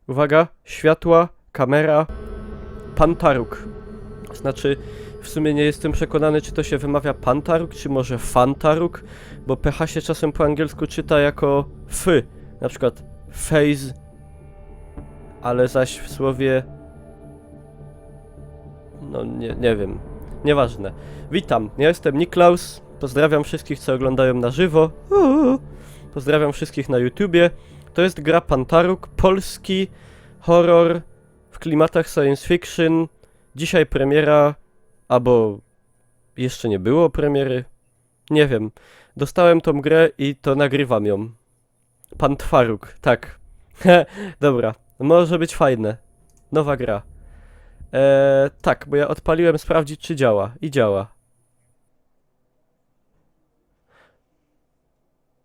Uwaga, światła, kamera, Pantaruk. Znaczy, w sumie nie jestem przekonany, czy to się wymawia Pantaruk, czy może Fantaruk, bo PH się czasem po angielsku czyta jako F, na przykład phase, ale zaś w słowie... no nie wiem, nieważne. Witam, ja jestem Niklaus, pozdrawiam wszystkich, co oglądają na żywo, pozdrawiam wszystkich na YouTubie. To jest gra Pantaruk, polski horror w klimatach science fiction. Dzisiaj premiera, albo jeszcze nie było premiery, nie wiem. Dostałem tą grę i to nagrywam ją. Pantwaruk, tak. Dobra, może być fajne. Nowa gra. Tak, bo ja odpaliłem sprawdzić, czy działa. I działa.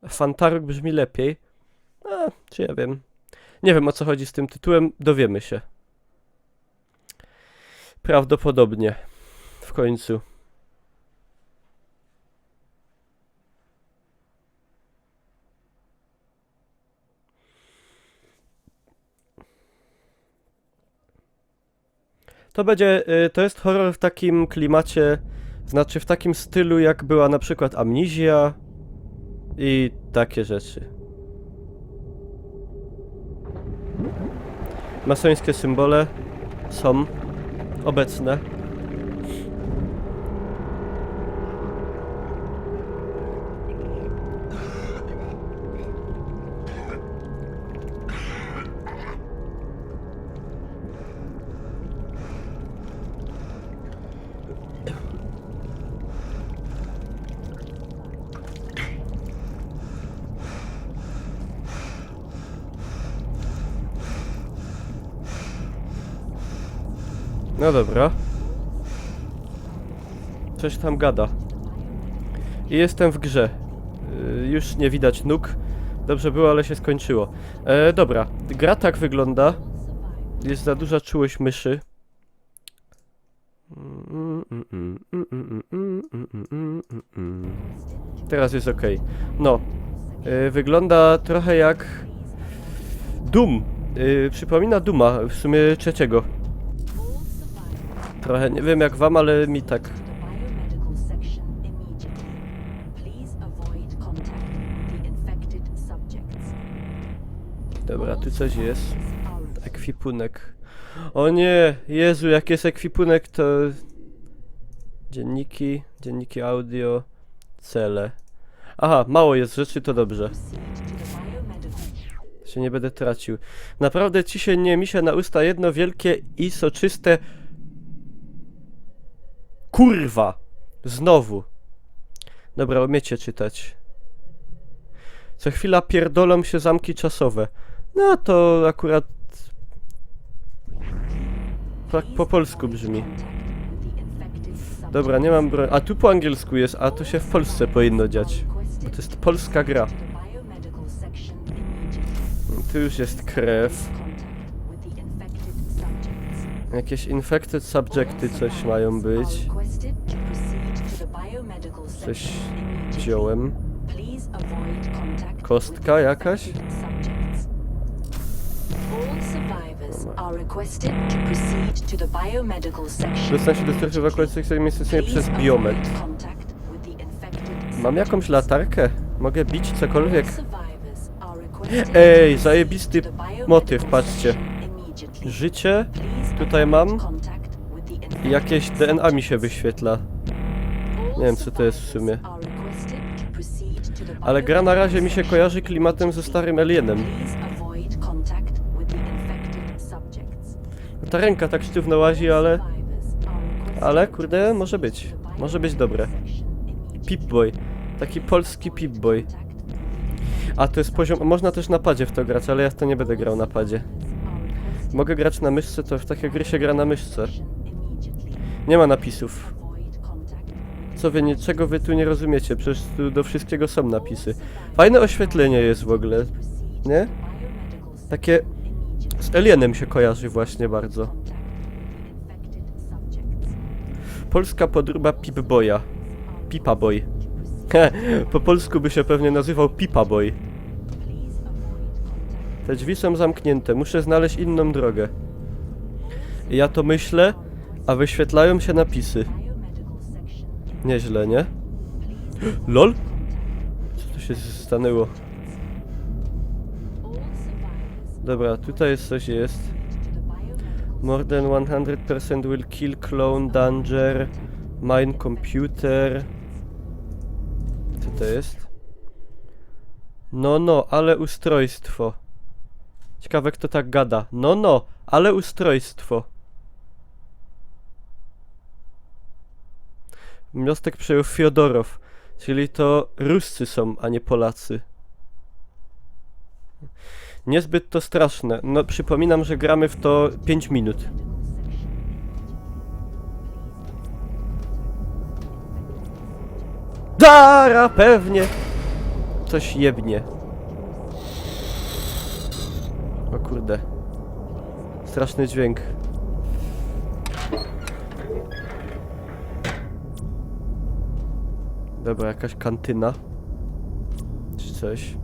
Fantaruk brzmi lepiej. Czy ja wiem. Nie wiem, o co chodzi z tym tytułem, dowiemy się. Prawdopodobnie. W końcu. To będzie, to jest horror w takim klimacie, znaczy w takim stylu, jak była na przykład Amnizja i takie rzeczy. Masońskie symbole są obecne. No dobra. Coś tam gada. I jestem w grze. Już nie widać nóg. Dobrze było, ale się skończyło. Dobra. Gra tak wygląda. Jest za duża czułość myszy. Teraz jest ok. No. Wygląda trochę jak Doom. Przypomina Dooma, w sumie trzeciego. Trochę, nie wiem jak wam, ale mi tak. Dobra, tu coś jest. Ekwipunek. O nie! Jezu, jak jest ekwipunek, to... Dzienniki audio, cele. Aha, mało jest rzeczy, to dobrze. Się nie będę tracił. Naprawdę ci nie misie na usta jedno wielkie i soczyste... Kurwa! Znowu. Dobra, umiecie czytać. Co chwila pierdolą się zamki czasowe. No to akurat... tak po polsku brzmi. Dobra, nie mam broń. A tu po angielsku jest, a to się w Polsce powinno dziać. Bo to jest polska gra. Tu już jest krew. Jakieś infected subjecty coś mają być. Coś wziąłem. Kostka jakaś? Dostałem się do strefy ewakuacyjnej administracyjnej przez biomet. Mam jakąś latarkę? Mogę bić cokolwiek? Ej, zajebisty motyw, patrzcie. Życie, tutaj mam. I jakieś DNA mi się wyświetla. Nie wiem co to jest w sumie. Ale gra na razie mi się kojarzy klimatem ze starym Alienem. Ta ręka tak sztywno łazi, ale... Ale, kurde, może być. Może być dobre. Pip-Boy. Taki polski Pip-Boy. A, to jest poziom... Można też na padzie w to grać, ale ja w to nie będę grał na padzie. Mogę grać na myszce, to w takie gry się gra na myszce. Nie ma napisów. Co wy, czego wy tu nie rozumiecie? Przecież tu do wszystkiego są napisy. Fajne oświetlenie jest w ogóle. Nie? Takie... Z Alienem się kojarzy właśnie bardzo. Polska podróba Pip-Boya. Pipa-Boy. Po polsku by się pewnie nazywał Pipa-Boy. Te drzwi są zamknięte, muszę znaleźć inną drogę. I ja to myślę, a wyświetlają się napisy. Nieźle, nie? LOL? Co tu się stanęło? Dobra, tutaj coś jest. More than 100% will kill clone danger. Mine computer. Co to jest? No, ale ustrojstwo. Ciekawe kto tak gada. No, ale ustrojstwo. Miostek przejął Fiodorow. Czyli to Ruscy są, a nie Polacy. Niezbyt to straszne. No, przypominam, że gramy w to 5 minut. Dara, pewnie! Coś jebnie. O kurde. Straszny dźwięk. Dobra, jakaś kantyna. Czy coś.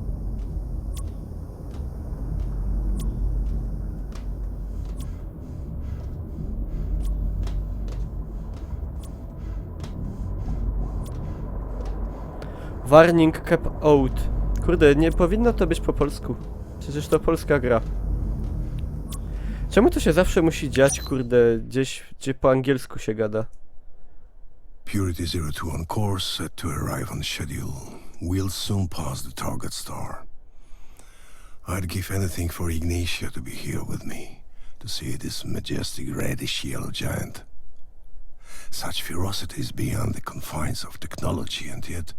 Warning Cap Out. Kurde, nie powinno to być po polsku. Przecież to polska gra. Czemu to się zawsze musi dziać, kurde, gdzieś, gdzie po angielsku się gada? Purity 02 on course, set to arrive on schedule. We'll soon pass the target star. I'd give anything for Ignatia to be here with me, to see this majestic reddish yellow giant. Such ferocity is beyond the confines of technology, and yet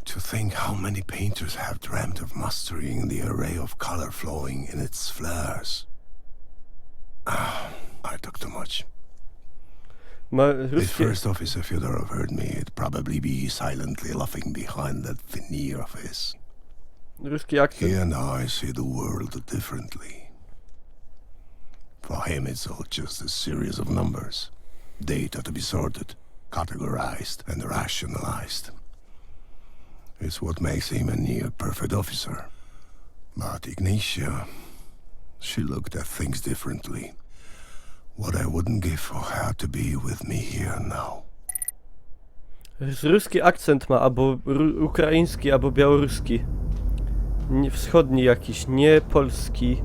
to think how many painters have dreamt of mastering the array of color flowing in its flares. I talk too much. If first officer Fyodorov heard me, he'd probably be silently laughing behind that veneer of his. Ruski akcent. He and I see the world differently. For him it's all just a series of numbers. Data to be sorted, categorized, and rationalized. It's what makes him a near-perfect officer. But Ignatia, she looked at things differently. What I wouldn't give for her to be with me here now. Ruski akcent ma, albo ukraiński, albo białoruski. Nie, wschodni jakiś, nie polski,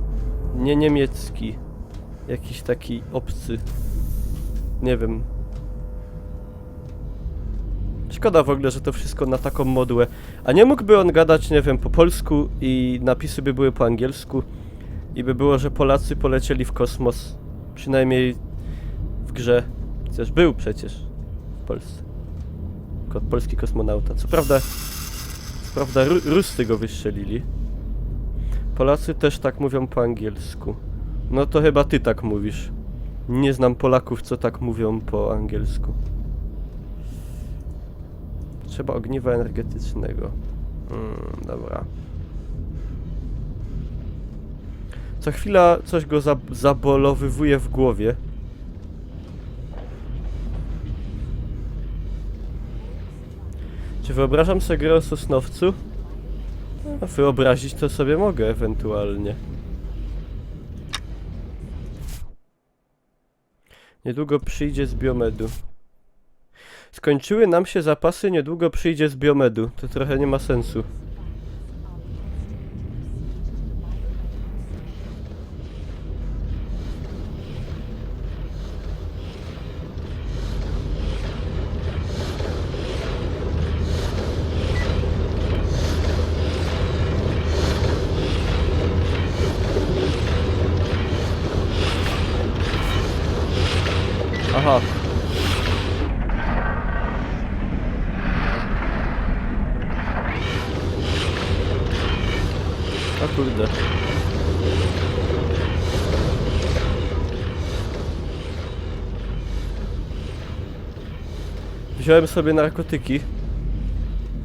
nie niemiecki. Jakiś taki obcy. Nie wiem. Szkoda w ogóle, że to wszystko na taką modłę. A nie mógłby on gadać, nie wiem, po polsku i napisy by były po angielsku i by było, że Polacy polecieli w kosmos. Przynajmniej w grze. Chociaż był przecież w Polsce. Polski kosmonauta. Co prawda Ruscy go wystrzelili. Polacy też tak mówią po angielsku. No to chyba ty tak mówisz. Nie znam Polaków, co tak mówią po angielsku. Trzeba ogniwa energetycznego. Dobra. Co chwila coś go zabolowywuje w głowie. Czy wyobrażam sobie grę o Sosnowcu? No, wyobrazić to sobie mogę ewentualnie. Niedługo przyjdzie z biomedu. Skończyły nam się zapasy, niedługo przyjdzie z biomedu. To trochę nie ma sensu. Aha. O kurde. Wziąłem sobie narkotyki.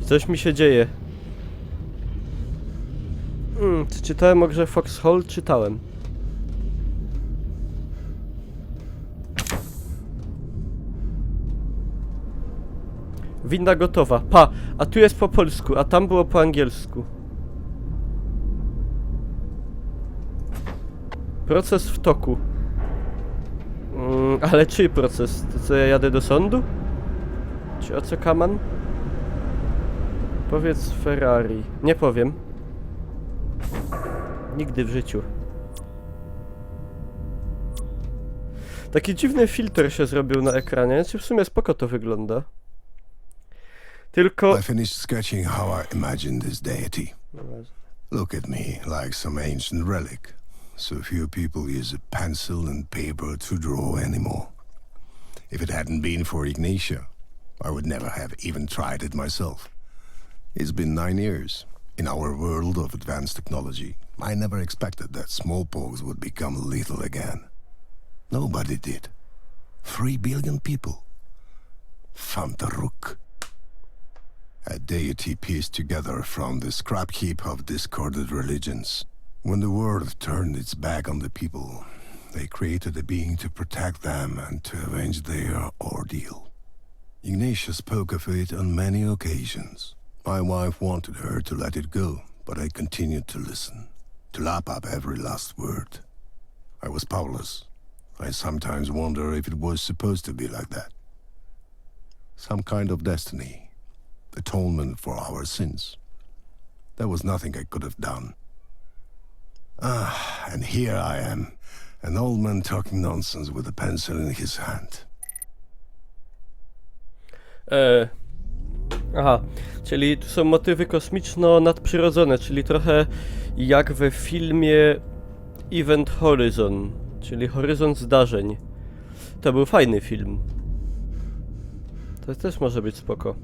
Coś mi się dzieje. Czy czytałem o grze Foxhole? Czytałem. Winda gotowa. Pa! A tu jest po polsku, a tam było po angielsku. Proces w toku. Ale czyj proces? To co, ja jadę do sądu? Czy o co kaman? Powiedz Ferrari. Nie powiem. Nigdy w życiu. Taki dziwny filtr się zrobił na ekranie, czy w sumie spoko to wygląda. Tylko... I finished sketching how I imagined this deity. Look at me, like some ancient relic. So few people use a pencil and paper to draw anymore. If it hadn't been for Ignatia, I would never have even tried it myself. It's been 9 years. In our world of advanced technology, I never expected that smallpox would become lethal again. Nobody did. 3 billion people. Fantaruk. A deity pieced together from the scrap heap of discarded religions. When the world turned its back on the people, they created a being to protect them and to avenge their ordeal. Ignatia spoke of it on many occasions. My wife wanted her to let it go, but I continued to listen, to lap up every last word. I was powerless. I sometimes wonder if it was supposed to be like that. Some kind of destiny. Atonement for our sins. There was nothing I could have done. And here I am, an old man talking nonsense with a pencil in his hand. Aha, czyli tu są motywy kosmiczno-nadprzyrodzone, czyli trochę jak we filmie Event Horizon, czyli Horyzont Zdarzeń. To był fajny film. To też może być spoko.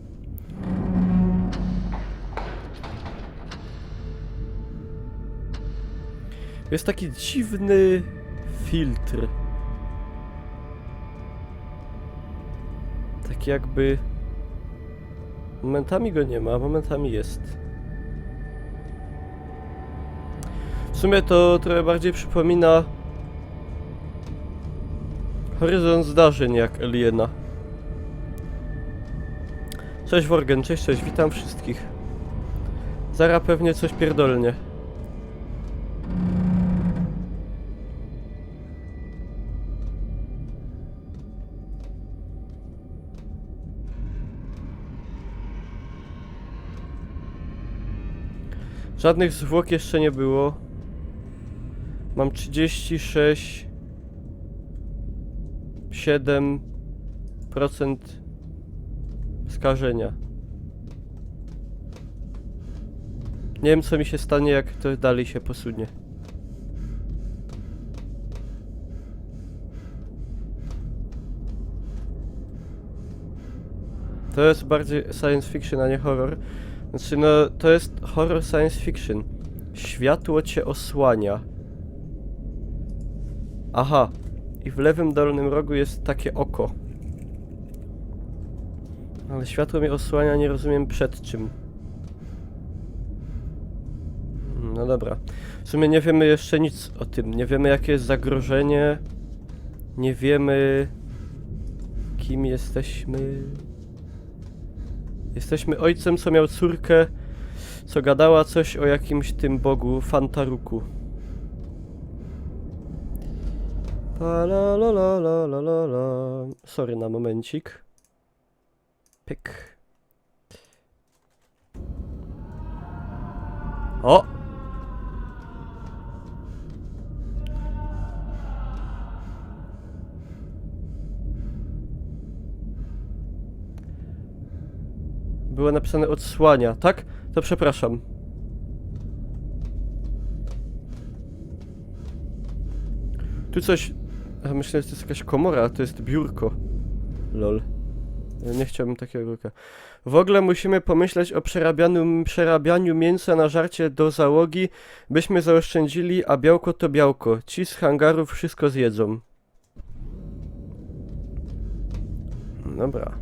Jest taki dziwny filtr. Tak jakby... Momentami go nie ma, momentami jest. W sumie to trochę bardziej przypomina Horyzont Zdarzeń jak Aliena. Cześć Worgen, cześć, witam wszystkich. Zara pewnie coś pierdolnie. Żadnych zwłok jeszcze nie było. Mam 36,7% skażenia. Nie wiem co mi się stanie, jak to dalej się posunie. To jest bardziej science fiction, a nie horror. Znaczy no, to jest horror science fiction. Światło cię osłania. Aha. I w lewym dolnym rogu jest takie oko. Ale światło mnie osłania, nie rozumiem przed czym. No dobra. W sumie nie wiemy jeszcze nic o tym. Nie wiemy jakie jest zagrożenie. Nie wiemy... kim jesteśmy... Jesteśmy ojcem, co miał córkę, co gadała coś o jakimś tym bogu, Fantaruku. Pa la la la la la la la. Sorry na momencik. Pyk. O! Było napisane odsłania, tak? To przepraszam. Tu coś... A myślę, że to jest jakaś komora, a to jest biurko. Lol. Nie chciałbym takiego biurka. W ogóle musimy pomyśleć o przerabianiu mięsa na żarcie do załogi, byśmy zaoszczędzili, a białko to białko. Ci z hangarów wszystko zjedzą. Dobra.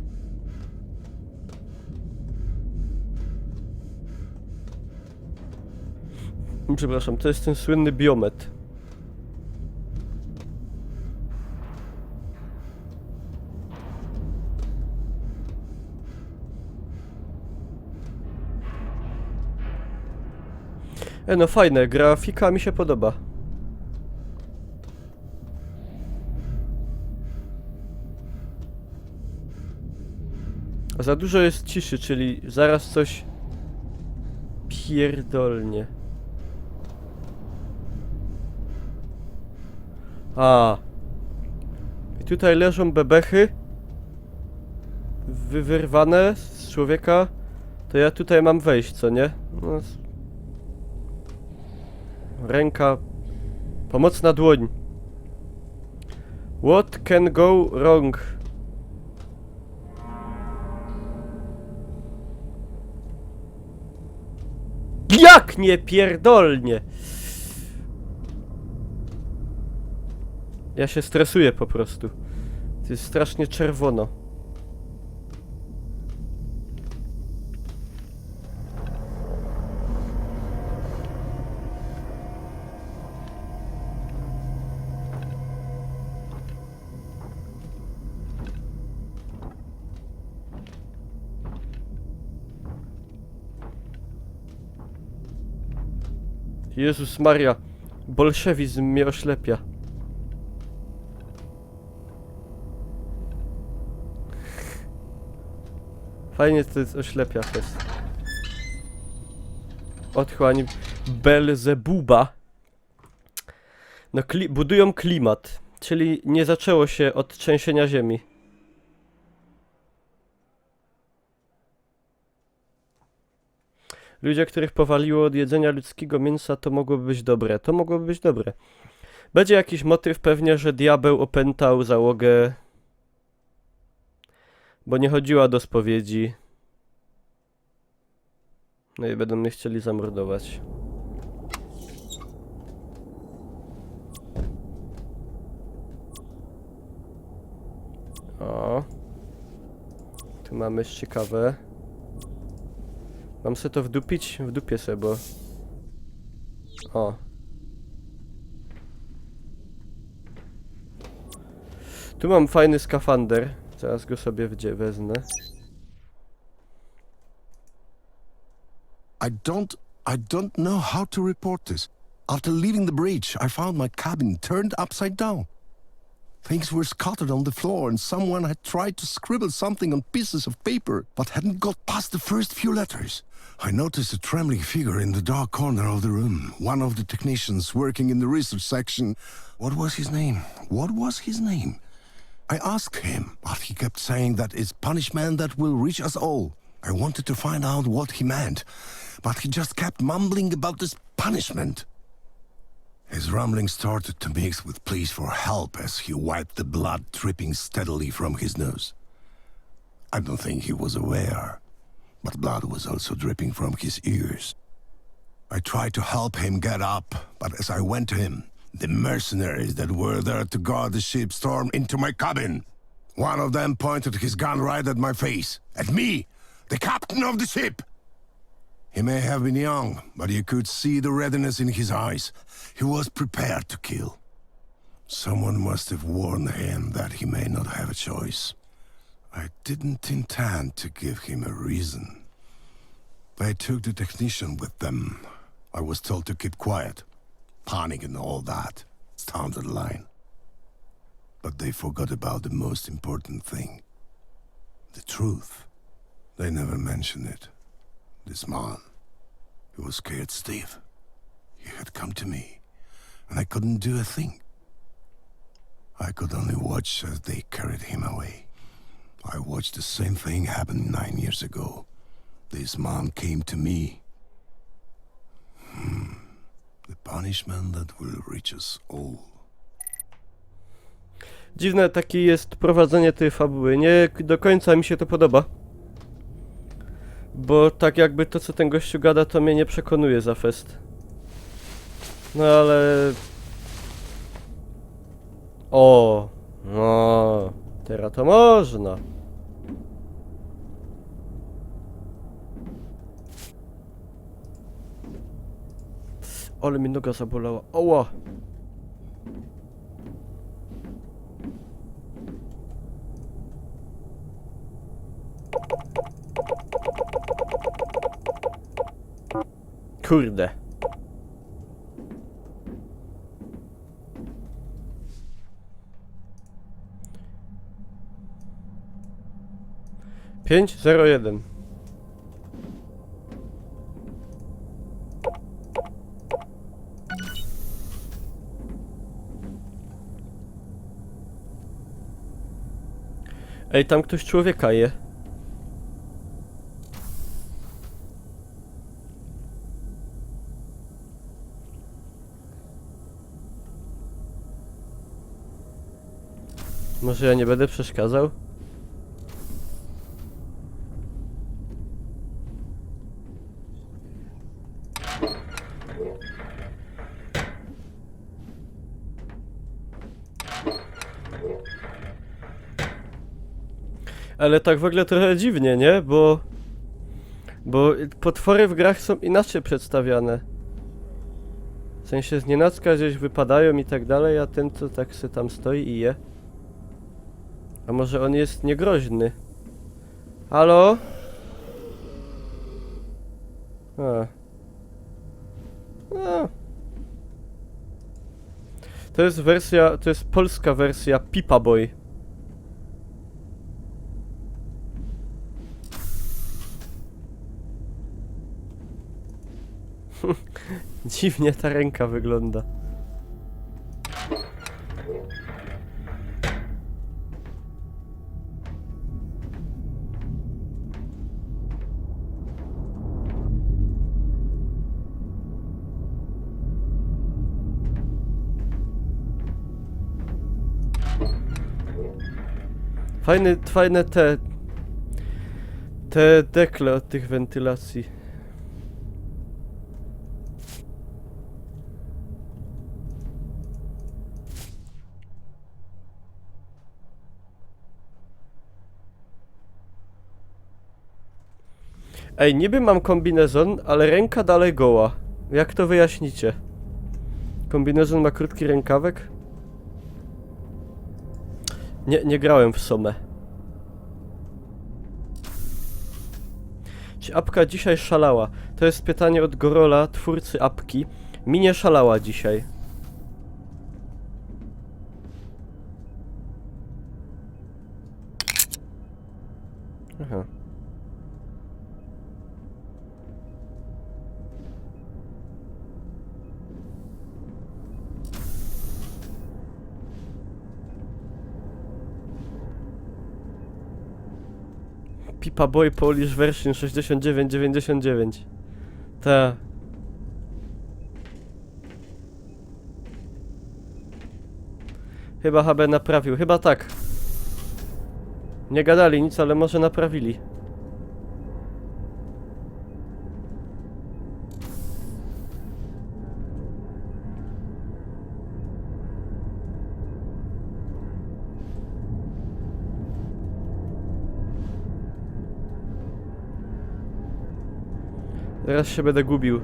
Przepraszam, to jest ten słynny biomet. No fajne, grafika mi się podoba. Za dużo jest ciszy, czyli zaraz coś pierdolnie. A. I tutaj leżą bebechy. Wyrwane z człowieka. To ja tutaj mam wejść, co nie? No, ręka. Pomocna dłoń. What can go wrong? Jak nie pierdolnie? Ja się stresuję po prostu. To jest strasznie czerwono. Jezus Maria, bolszewizm mnie oślepia. Fajnie to jest oślepia fest. Otchłań Belzebuba. No budują klimat, czyli nie zaczęło się od trzęsienia ziemi. Ludzie, których powaliło od jedzenia ludzkiego mięsa, to mogłoby być dobre. To mogłoby być dobre. Będzie jakiś motyw pewnie, że diabeł opętał załogę, bo nie chodziła do spowiedzi. No i będą mnie chcieli zamordować. O. Tu mamy ciekawe. Mam se to wdupić? Wdupię se, bo... O. Tu mam fajny skafander. Zaraz go sobie wezmę. I don't know how to report this. After leaving the bridge, I found my cabin turned upside down. Things were scattered on the floor and someone had tried to scribble something on pieces of paper, but hadn't got past the first few letters. I noticed a trembling figure in the dark corner of the room. One of the technicians working in the research section. What was his name? What was his name? I asked him, but he kept saying that it's punishment that will reach us all. I wanted to find out what he meant, but he just kept mumbling about this punishment. His rumbling started to mix with pleas for help as he wiped the blood dripping steadily from his nose. I don't think he was aware, but blood was also dripping from his ears. I tried to help him get up, but as I went to him, the mercenaries that were there to guard the ship stormed into my cabin. One of them pointed his gun right at my face, at me, the captain of the ship. He may have been young, but you could see the readiness in his eyes. He was prepared to kill. Someone must have warned him that he may not have a choice. I didn't intend to give him a reason. They took the technician with them. I was told to keep quiet. Panic and all that. Standard line. But they forgot about the most important thing. The truth. They never mentioned it. This man, he was scared stiff. He had come to me, and I couldn't do a thing. I could only watch as they carried him away. I watched the same thing happen 9 years ago. This man came to me. The punishment that will reach us all. Dziwne takie jest prowadzenie tej fabuły. Nie do końca mi się to podoba. Bo tak jakby to, co ten gościu gada, to mnie nie przekonuje za fest. No ale... O, no, teraz to można. Ale mi noga zabolała. Oła! Kurde. 501. Ej, tam ktoś człowieka je. Może ja nie będę przeszkadzał? Ale tak w ogóle trochę dziwnie, nie? Bo potwory w grach są inaczej przedstawiane. W sensie znienacka gdzieś wypadają i tak dalej, a ten co tak se tam stoi i je. A może on jest niegroźny? Halo? A. A. To jest polska wersja Pipa Boy. Dziwnie ta ręka wygląda. Fajne te dekle od tych wentylacji. Ej, niby mam kombinezon, ale ręka dalej goła. Jak to wyjaśnicie? Kombinezon ma krótki rękawek? Nie grałem w Somę. Czy apka dzisiaj szalała? To jest pytanie od Gorola, twórcy apki. Mi nie szalała dzisiaj. Aha. Pipa Boy Polish version 6999. Ta. Chyba HB naprawił, chyba tak. Nie gadali nic, ale może naprawili. Teraz się będę gubił.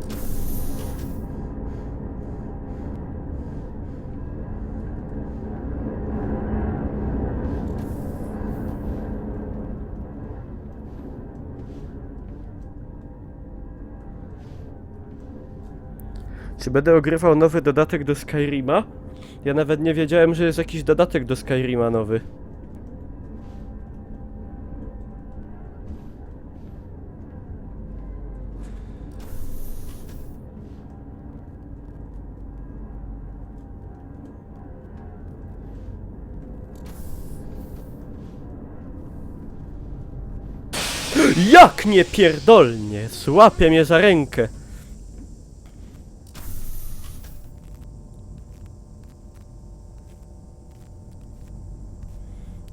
Czy będę ogrywał nowy dodatek do Skyrima? Ja nawet nie wiedziałem, że jest jakiś dodatek do Skyrima nowy. Jak nie pierdolnie! Złapie mnie za rękę!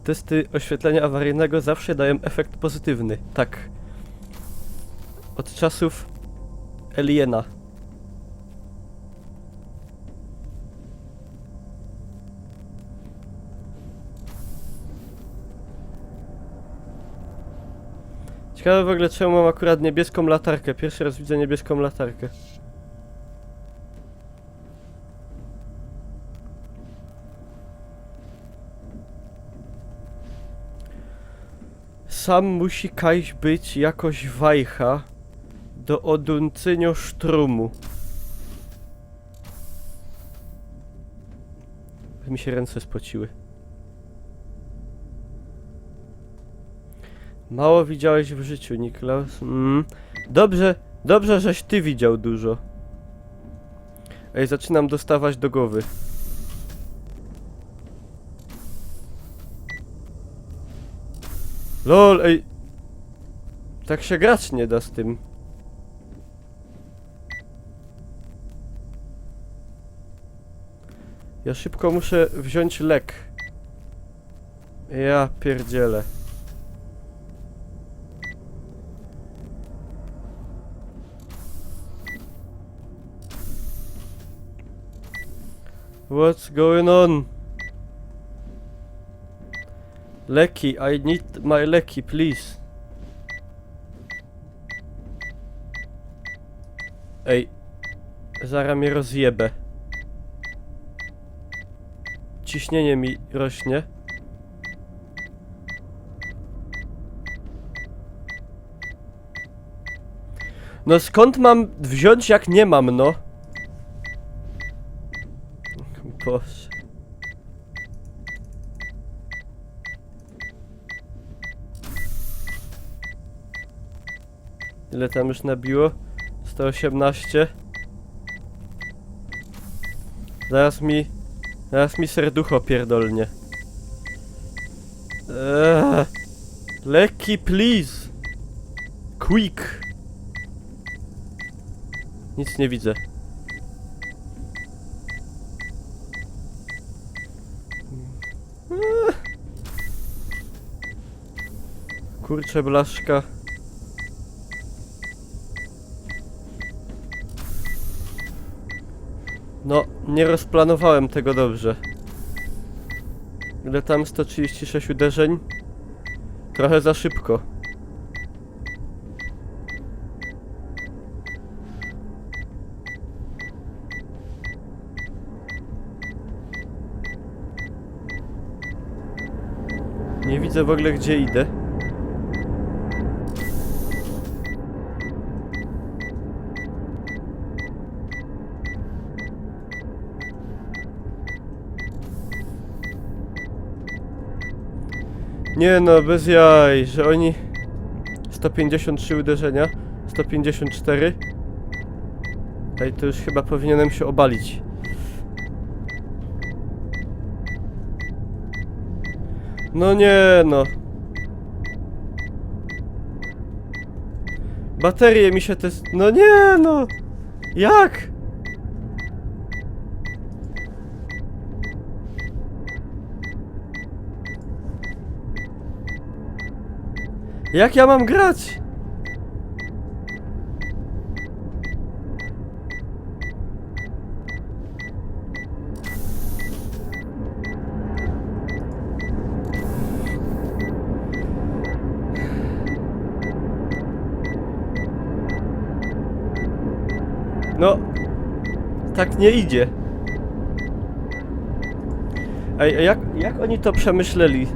Testy oświetlenia awaryjnego zawsze dają efekt pozytywny. Tak. Od czasów Aliena. Ciekawe w ogóle czemu mam akurat niebieską latarkę. Pierwszy raz widzę niebieską latarkę. Sam musi kajś być jakoś wajcha do oduncyniu sztrumu. Mi się ręce spociły. Mało widziałeś w życiu, Niklaus. Dobrze, żeś ty widział dużo. Ej, zaczynam dostawać do głowy. LOL, ej. Tak się grać nie da z tym. Ja szybko muszę wziąć lek. Ja pierdzielę. What's going on? Leki, I need my leki, please. Ej, zaraz mnie rozjebę. Ciśnienie mi rośnie. No skąd mam wziąć, jak nie mam, no? Boże. Ile tam już nabiło? 118. Zaraz mi serducho pierdolnie. Leki, please. Quick. Nic nie widzę. Kurczę, blaszka. No, nie rozplanowałem tego dobrze. Ile tam? 136 uderzeń? Trochę za szybko. Nie widzę w ogóle, gdzie idę. Nie no, bez jaj, że oni... 153 uderzenia, 154. Ej, to już chyba powinienem się obalić. No nie no. Baterie mi się te... No nie no. Jak? Jak ja mam grać? No, tak nie idzie. Ej, jak oni to przemyśleli?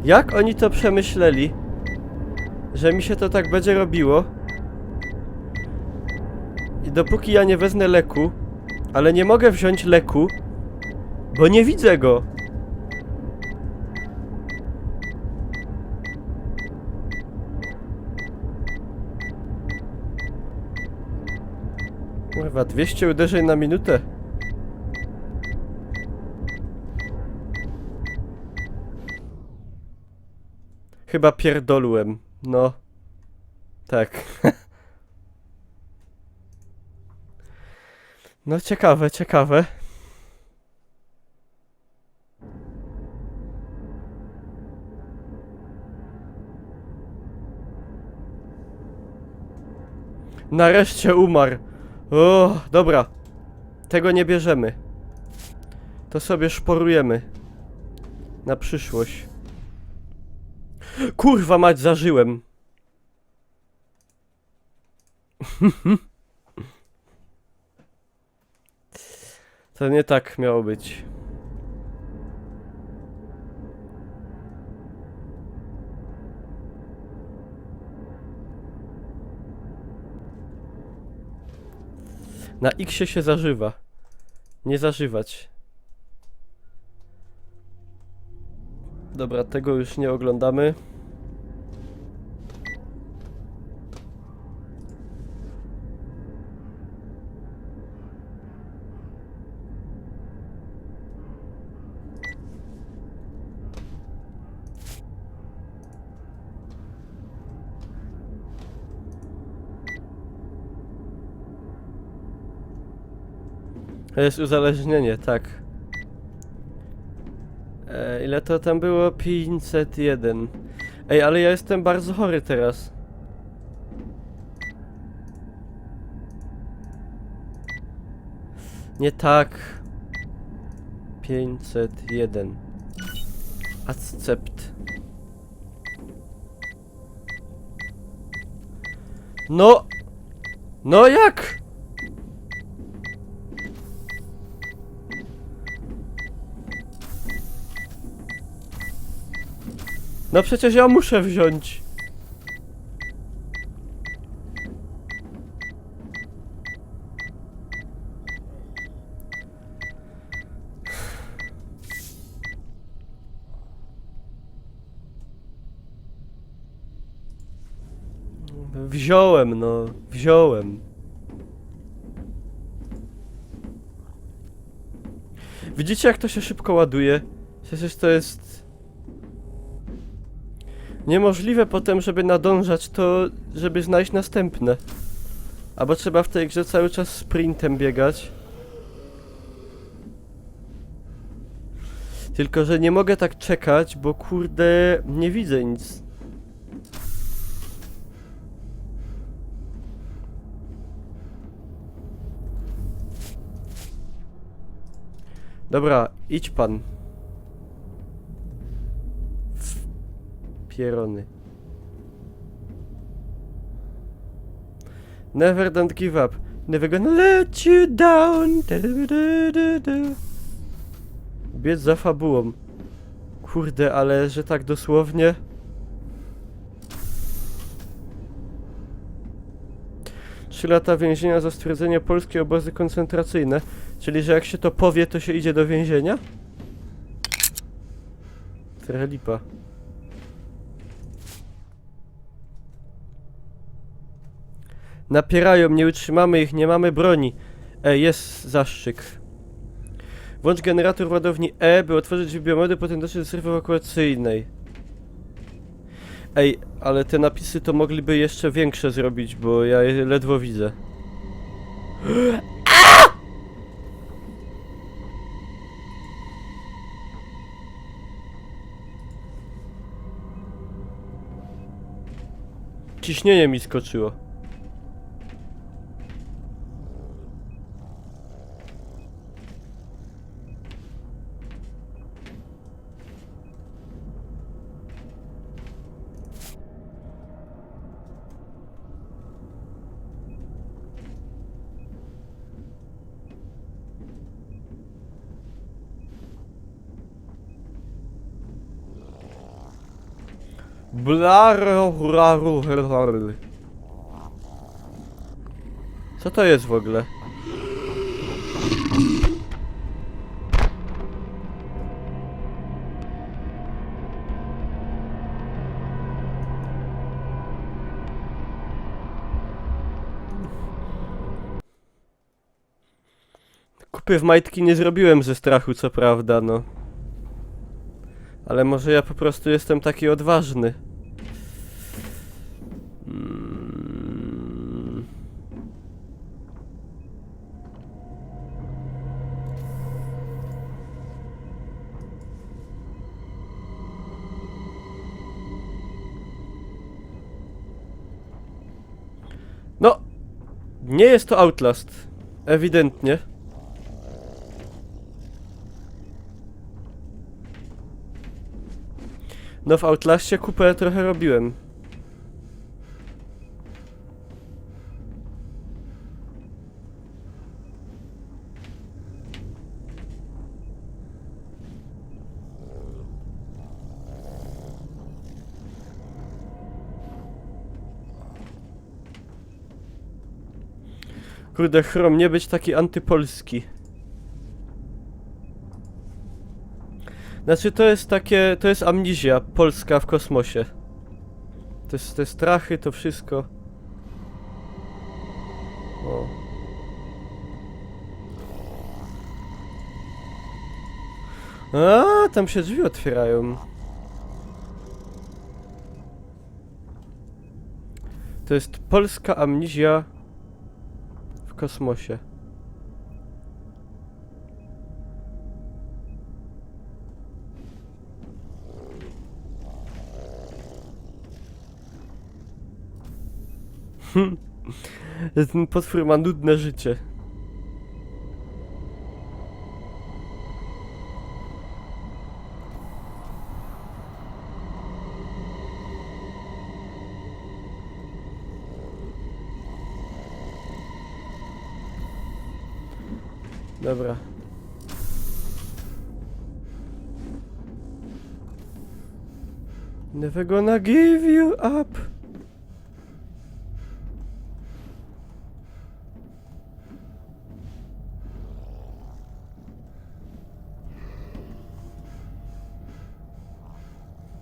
Jak oni to przemyśleli, że mi się to tak będzie robiło? I dopóki ja nie wezmę leku, ale nie mogę wziąć leku, bo nie widzę go. Kurwa, 200 uderzeń na minutę. Chyba pierdolłem. No. Tak. No ciekawe, ciekawe. Nareszcie umarł. O, dobra. Tego nie bierzemy. To sobie szporujemy. Na przyszłość. Kurwa mać, zażyłem. To nie tak miało być. Na X się zażywa. Nie zażywać. Dobra, tego już nie oglądamy. To jest uzależnienie, tak. Ile to tam było? 501. Ej, ale ja jestem bardzo chory teraz. Nie tak. 501. Accept. No! No jak? No przecież ja muszę wziąć. Wziąłem, no. Wziąłem. Widzicie, jak to się szybko ładuje? Przecież to jest niemożliwe potem, żeby nadążać to, żeby znaleźć następne. Albo trzeba w tej grze cały czas sprintem biegać. Tylko, że nie mogę tak czekać, bo kurde, nie widzę nic. Dobra, idź pan. Pierony. Never don't give up. Never gonna let you down. Biec za fabułą. Kurde, ale że tak dosłownie. Trzy lata więzienia za stwierdzenie polskie obozy koncentracyjne. Czyli, że jak się to powie, to się idzie do więzienia? Trochę lipa. Napierają, nie utrzymamy ich, nie mamy broni. Jest zastrzyk. Włącz generator w ładowni E, by otworzyć biomody, potem dotrzeć do strefy ewakuacyjnej. Ej, ale te napisy to mogliby jeszcze większe zrobić, bo ja je ledwo widzę. Ciśnienie mi skoczyło. Co to jest w ogóle? Kupy w majtki nie zrobiłem ze strachu, co prawda, no. Ale może ja po prostu jestem taki odważny. No! Nie jest to Outlast. Ewidentnie. No w Outlastie kupę trochę robiłem. Kurde, Chrom, nie być taki antypolski. Znaczy to jest takie, to jest amnizja polska w kosmosie. To jest te strachy, to wszystko. O. A, tam się drzwi otwierają. To jest polska amnizja w kosmosie. Ten potwór ma nudne życie. Dobra. Never gonna give you up.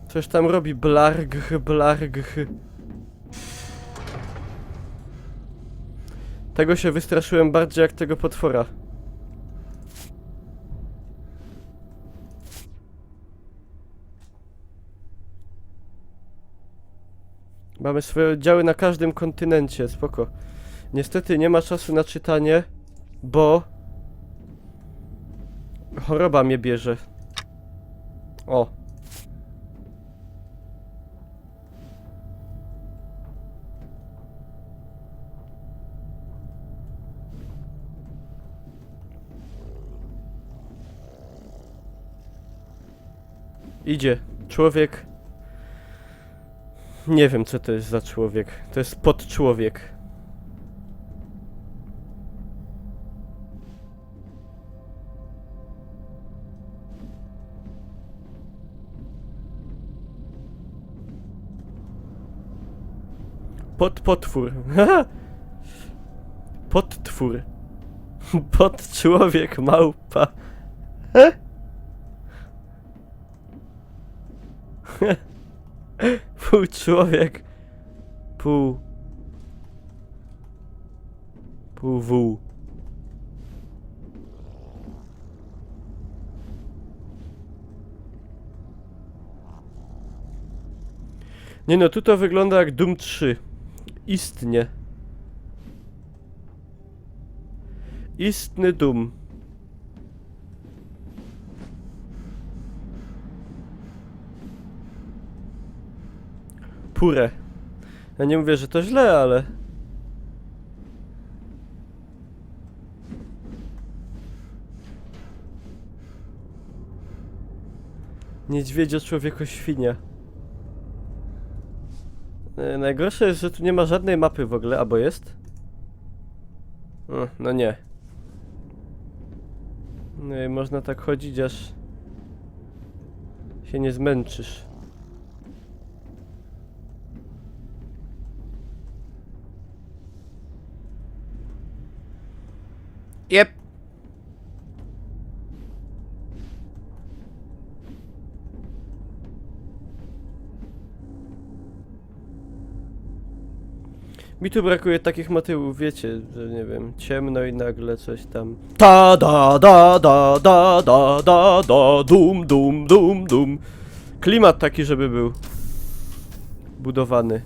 Coś tam robi blargh, blargh. Tego się wystraszyłem bardziej jak tego potwora. Mamy swoje oddziały na każdym kontynencie, spoko. Niestety nie ma czasu na czytanie, bo choroba mnie bierze. O. Idzie. Człowiek. Nie wiem co to jest za człowiek. To jest podczłowiek. Potwór. Podtwór. Podczłowiek małpa. Pół człowiek. Pół wół. Nie no, tu to wygląda jak Doom 3. Istnie. Istny Doom. Pure. Ja nie mówię, że to źle, ale... Niedźwiedzio, człowieko, świnia. Najgorsze jest, że tu nie ma żadnej mapy w ogóle, albo jest? No nie. No i można tak chodzić, aż się nie zmęczysz. Jep. Mi tu brakuje takich motywów, wiecie, że nie wiem, ciemno i nagle coś tam. Ta da da da da da da da dum dum dum dum. Klimat taki, żeby był budowany.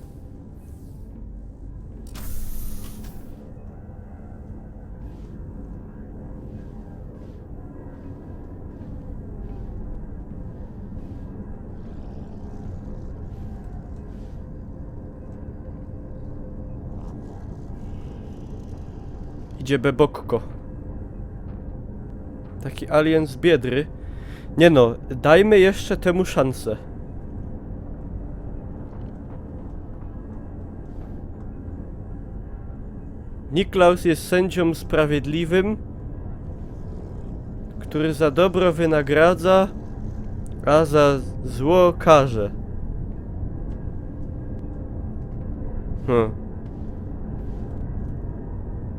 Idzie bebokko. Taki alien z Biedry. Nie no, dajmy jeszcze temu szansę. Niklaus jest sędzią sprawiedliwym, który za dobro wynagradza, a za zło karze.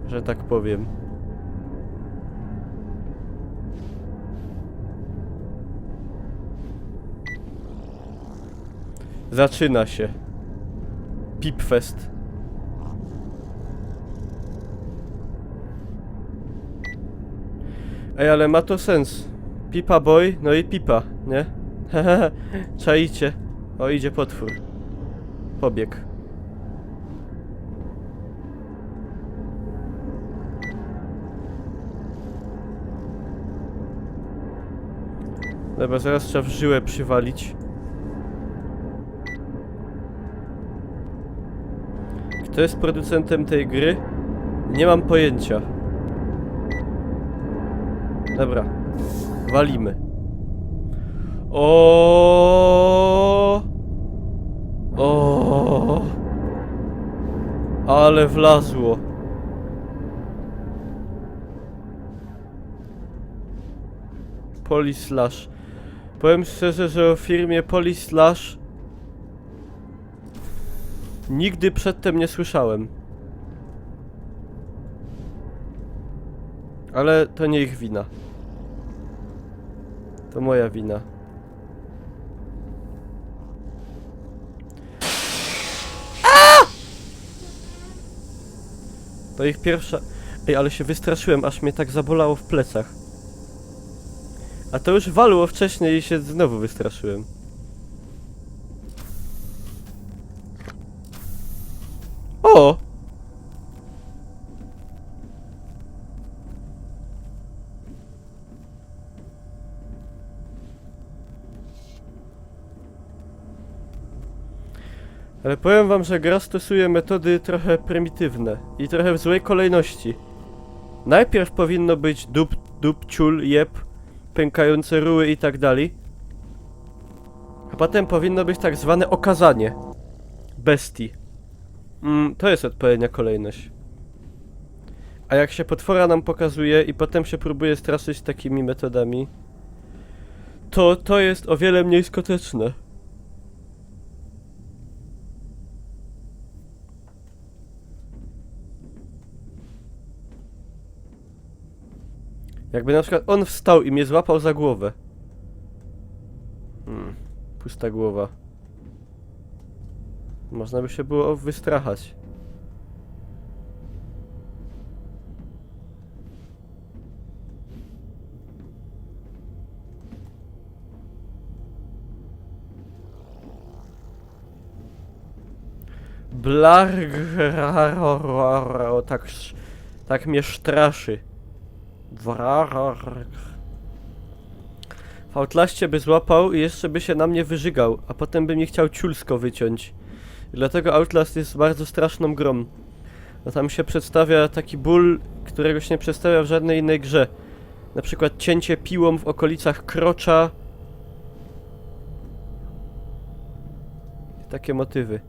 Że tak powiem. Zaczyna się. Pipfest. Ej, ale ma to sens. Pipa boy, no i pipa, nie? Hehehe, czaicie. O, idzie potwór. Pobieg. Dobra, zaraz trzeba w żyłę przywalić. Kto jest producentem tej gry? Nie mam pojęcia. Dobra. Walimy. O, ale wlazło. Polislash. Powiem szczerze, że o firmie Polislash nigdy przedtem nie słyszałem. Ale to nie ich wina. To moja wina. To ich pierwsza... Ej, ale się wystraszyłem, aż mnie tak zabolało w plecach. A to już walło wcześniej i się znowu wystraszyłem. O! Ale powiem wam, że gra stosuje metody trochę prymitywne i trochę w złej kolejności. Najpierw powinno być dup, ciul, jeb, pękające ruły i tak dalej. A potem powinno być tak zwane okazanie bestii. To jest odpowiednia kolejność. A jak się potwora nam pokazuje i potem się próbuje straszyć takimi metodami, to jest o wiele mniej skuteczne. Jakby na przykład on wstał i mnie złapał za głowę. Pusta głowa. Można by się było wystrachać. Blargraro, tak mnie straszy. W Outlaście by złapał i jeszcze by się na mnie wyżygał, a potem by mi chciał ciulsko wyciąć. I dlatego Outlast jest bardzo straszną grą. No tam się przedstawia taki ból, którego się nie przedstawia w żadnej innej grze. Na przykład cięcie piłą w okolicach krocza. I takie motywy.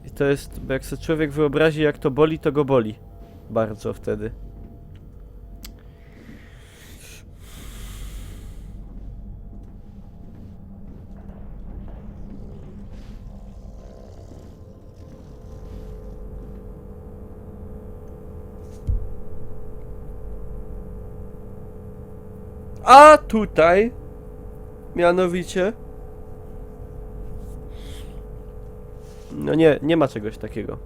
I to jest, bo jak sobie człowiek wyobrazi, jak to boli, to go boli. Bardzo wtedy. A tutaj, mianowicie, no nie ma czegoś takiego.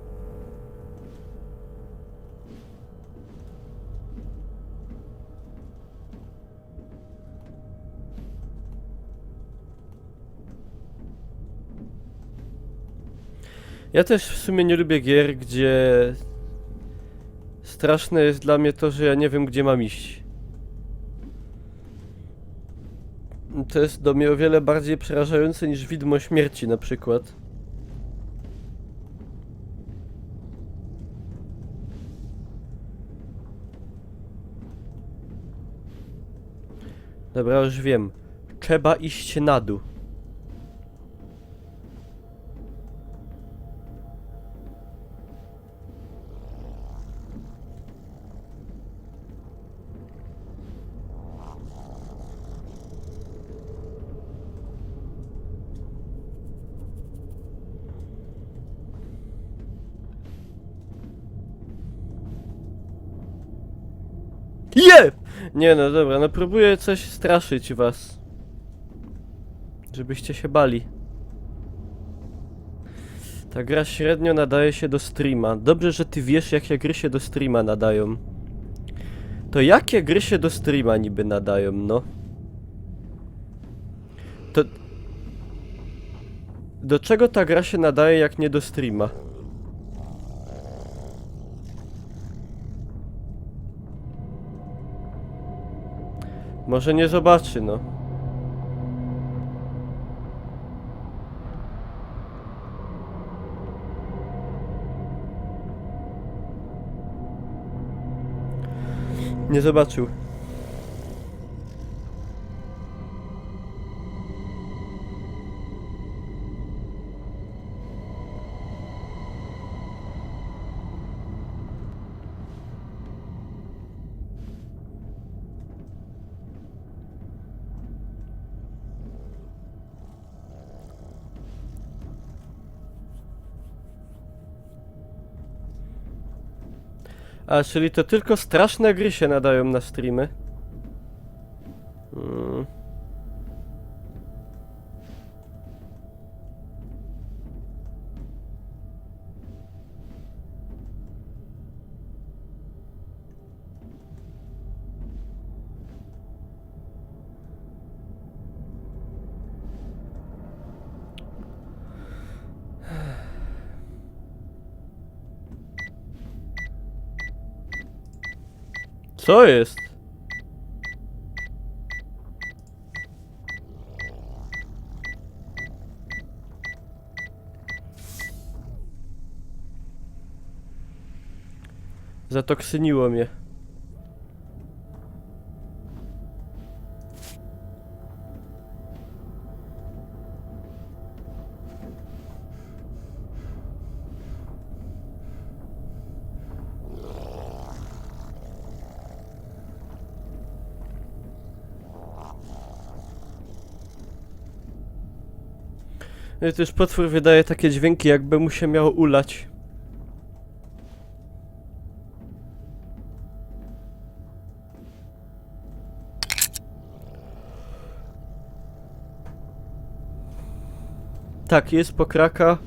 Ja też w sumie nie lubię gier, gdzie straszne jest dla mnie to, że ja nie wiem, gdzie mam iść. To jest do mnie o wiele bardziej przerażające niż widmo śmierci na przykład. Dobra, już wiem. Trzeba iść na dół. Jeb! Nie no, dobra, no próbuję coś straszyć was. Żebyście się bali. Ta gra średnio nadaje się do streama. Dobrze, że ty wiesz, jakie gry się do streama nadają. To jakie gry się do streama niby nadają, no? To... Do czego ta gra się nadaje, jak nie do streama? Może nie zobaczy, no. Nie zobaczył. A, czyli to tylko straszne gry się nadają na streamy? Co jest? Zatoksyniło mnie. No i też potwór wydaje takie dźwięki, jakby mu się miało ulać. Tak, jest pokraka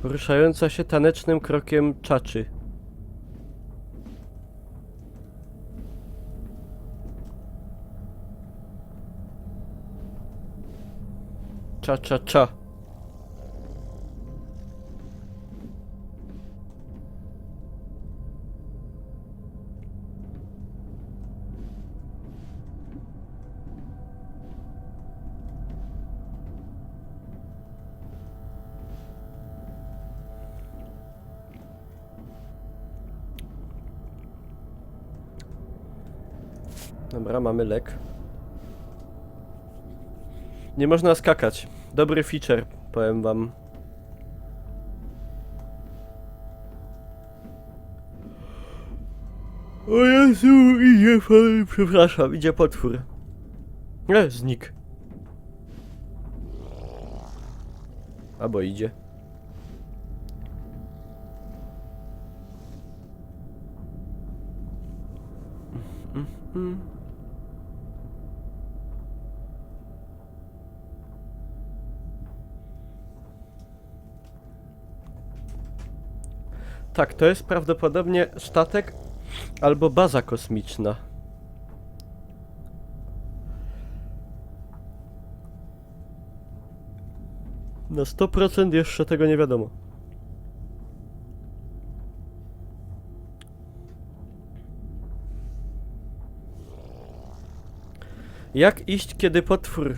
poruszająca się tanecznym krokiem czaczy. Cza, cza, cza. Dobra, mamy lek. Nie można skakać. Dobry feature, powiem wam. O Jezu, idzie pan, przepraszam, idzie potwór. Znikł. Albo idzie. Tak, to jest prawdopodobnie statek albo baza kosmiczna. Na 100% jeszcze tego nie wiadomo. Jak iść, kiedy potwór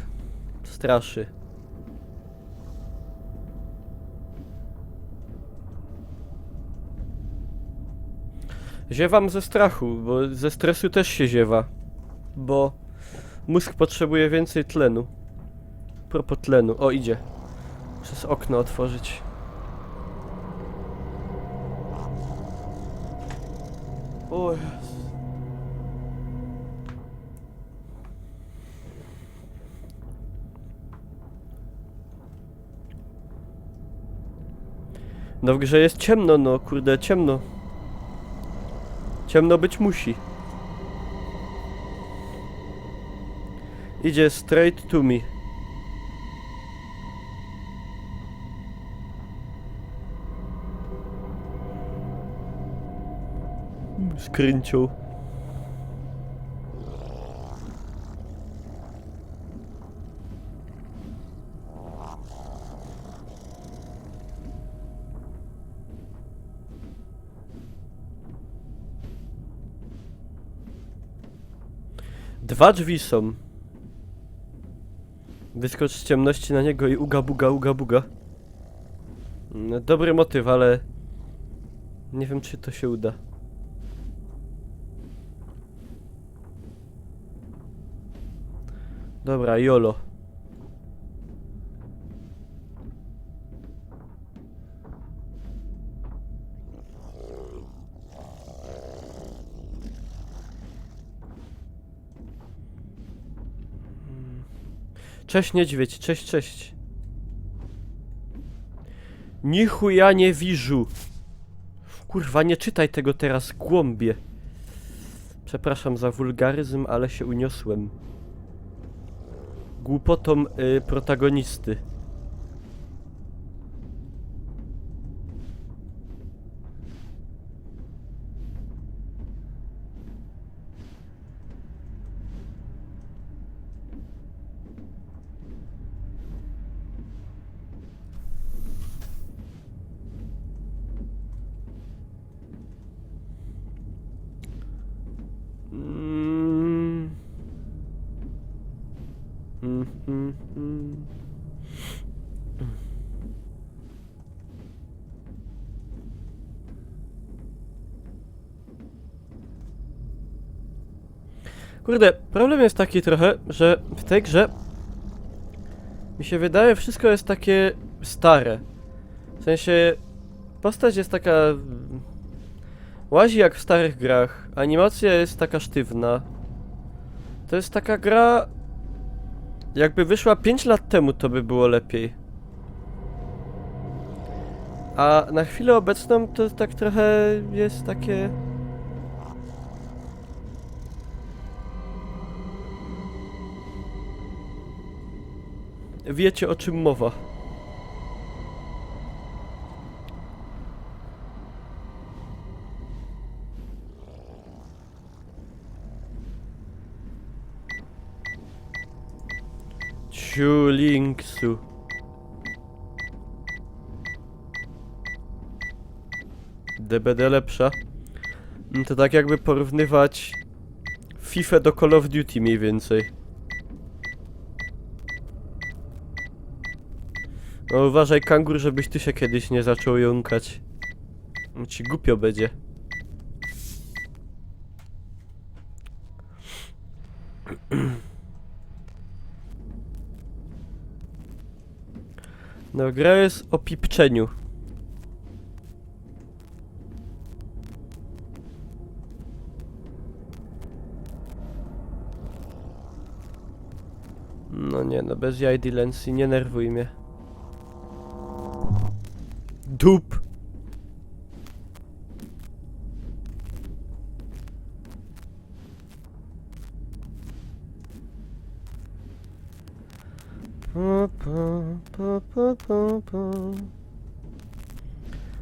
straszy? Ziewam ze strachu, bo ze stresu też się ziewa. Bo mózg potrzebuje więcej tlenu. Propos tlenu. O, idzie. Przez okno otworzyć. O Jezu. No w grze jest ciemno, no kurde, ciemno. Ciemno być musi. Idzie straight to me. skręcił. Dwa drzwi są. Wyskocz z ciemności na niego i uga buga, uga buga. No, dobry motyw, ale nie wiem, czy to się uda. Dobra, YOLO. Cześć niedźwiedź, cześć, cześć. Nichuja nie wiżu. Kurwa, nie czytaj tego teraz, głąbie. Przepraszam za wulgaryzm, ale się uniosłem. Głupotą protagonisty. Kurde, problem jest taki trochę, że w tej grze mi się wydaje, wszystko jest takie stare. W sensie, postać jest taka... łazi jak w starych grach, animacja jest taka sztywna. To jest taka gra... jakby wyszła 5 lat temu, to by było lepiej. A na chwilę obecną to tak trochę jest takie... Wiecie, o czym mowa. Ciulinksu. DBD lepsza. To tak jakby porównywać FIFA do Call of Duty mniej więcej. No uważaj, kangur, żebyś ty się kiedyś nie zaczął jąkać. Ci głupio będzie. No, gra jest o pipczeniu. No nie, no bez jaj Dylancy, nie nerwuj mnie. Dup!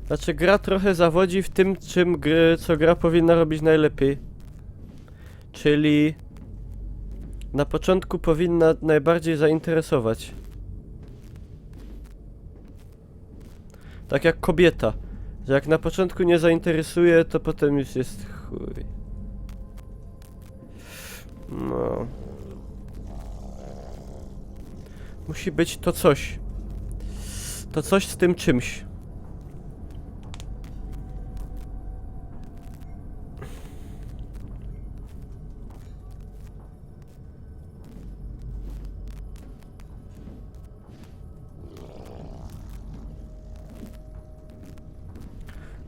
Znaczy gra trochę zawodzi w tym, co gra powinna robić najlepiej. Czyli na początku powinna najbardziej zainteresować. Tak jak kobieta, że jak na początku nie zainteresuje, to potem już jest chuj. No. Musi być to coś. To coś z tym czymś.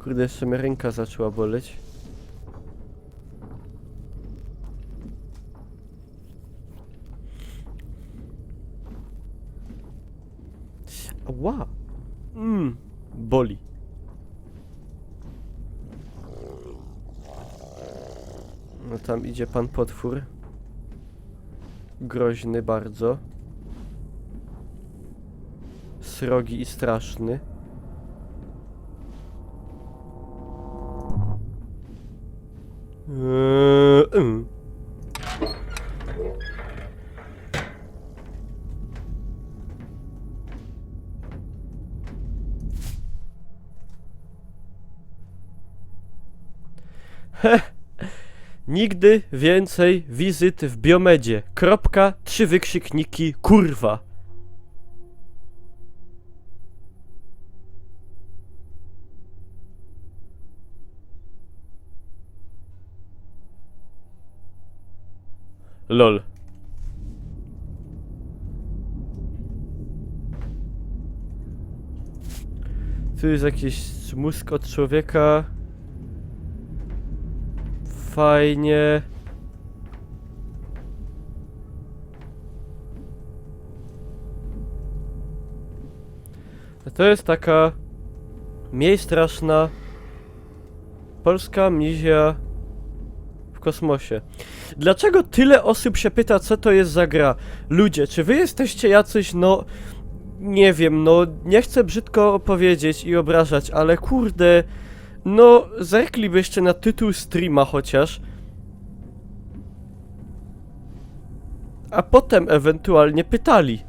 Kurde, jeszcze mnie ręka zaczęła boleć. Ała! Boli. No tam idzie pan potwór. Groźny bardzo. Srogi i straszny. Nigdy więcej wizyt w Biomedzie. Kropka, 3 wykrzykniki, kurwa. LOL. Tu jest jakiś mózg od człowieka. Fajnie. A to jest taka mniej straszna polska mizja w kosmosie. Dlaczego tyle osób się pyta, co to jest za gra? Ludzie, czy wy jesteście jacyś, no... Nie wiem, no... Nie chcę brzydko powiedzieć i obrażać, ale kurde... No, zerklibyście na tytuł streama chociaż. A potem ewentualnie pytali.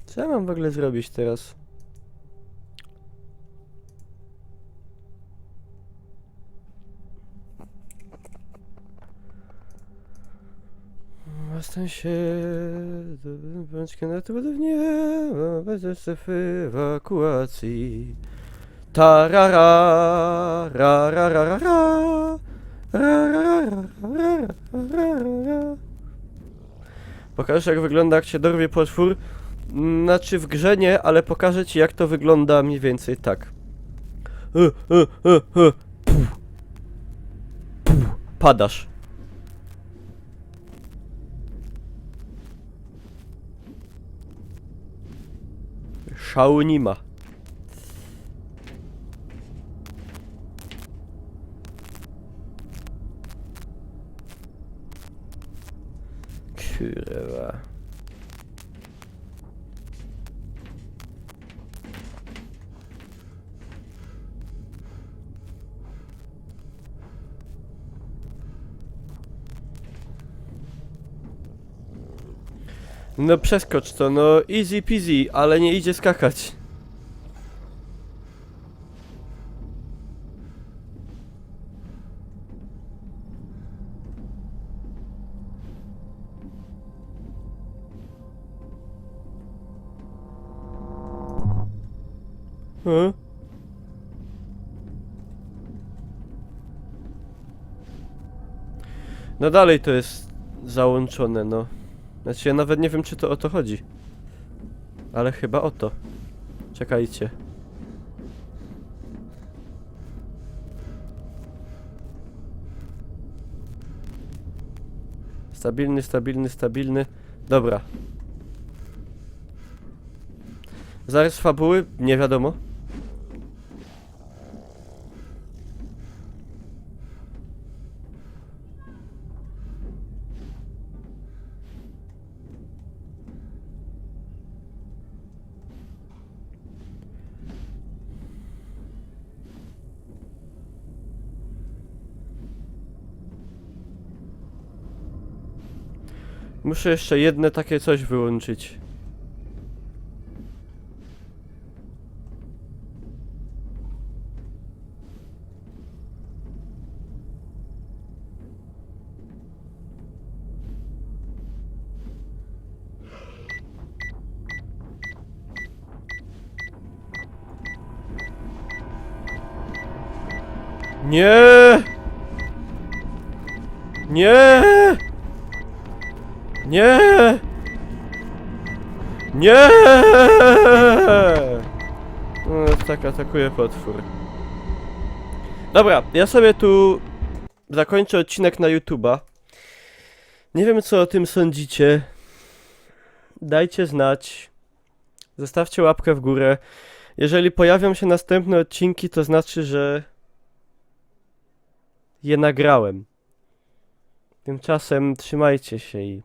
Co ja mam w ogóle zrobić teraz? Zostań się... Bądź na to nie ma bez strefy ewakuacji. Tarara, ra ra ra ra ra. Ra, ra, ra, ra, ra, ra, ra. Pokażę, jak wygląda, jak się dorwie potwór. Znaczy w grze nie, ale pokażę ci, jak to wygląda mniej więcej tak. Padasz. Szału nie ma. Kurwa. No przeskocz to, no easy peasy, ale nie idzie skakać. No dalej to jest załączone, no. Znaczy ja nawet nie wiem, czy to o to chodzi. Ale chyba o to. Czekajcie. Stabilny, stabilny, stabilny. Dobra. Zarys fabuły? Nie wiadomo. Muszę jeszcze jedne takie coś wyłączyć. Nie! Nie! Nie! Nie! No, tak atakuje potwór. Dobra, ja sobie tu zakończę odcinek na YouTube'a. Nie wiem, co o tym sądzicie. dajcie znać, zostawcie łapkę w górę. Jeżeli pojawią się następne odcinki, to znaczy, że je nagrałem. Tymczasem trzymajcie się i